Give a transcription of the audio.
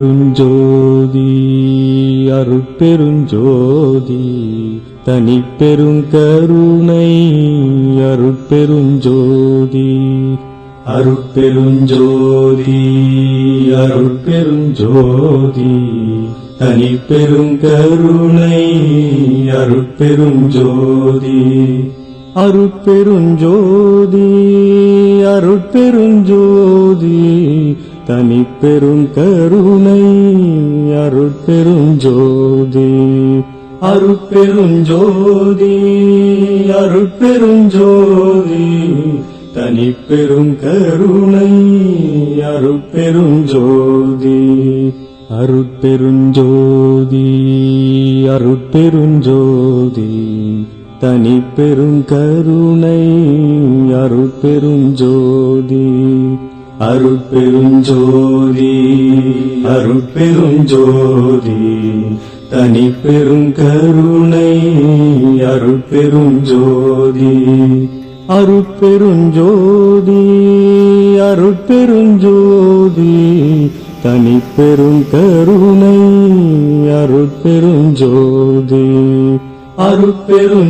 பெருஞ்சோதி அருட்பெருஞ்சோதி தனிப்பெருங்கருணை அருட்பெருஞ்சோதி அருட்பெருஞ்சோதி அருட்பெருஞ்சோதி தனிப்பெருங்கருணை அருட்பெருஞ்சோதி அருட்பெருஞ்சோதி அருட்பெருஞ்சோதி தனிப்பெருங்கருணை அருட்பெருஞ்சோதி அருட்பெருஞ்சோதி அருட்பெருஞ்சோதி தனிப்பெருங்கருணை அருட்பெருஞ்சோதி அருட்பெருஞ்சோதி அருட்பெருஞ்சோதி தனிப்பெருங்கருணை அருட்பெருஞ்சோதி அருட்பெருஞ்சோதி அருட்பெருஞ்சோதி தனிப்பெருங்கருணை அருட்பெருஞ்சோதி அருட்பெருஞ்சோதி அருட்பெருஞ்சோதி தனிப்பெருங்கருணை அருட்பெருஞ்சோதி அருட்பெருஞ்சோதி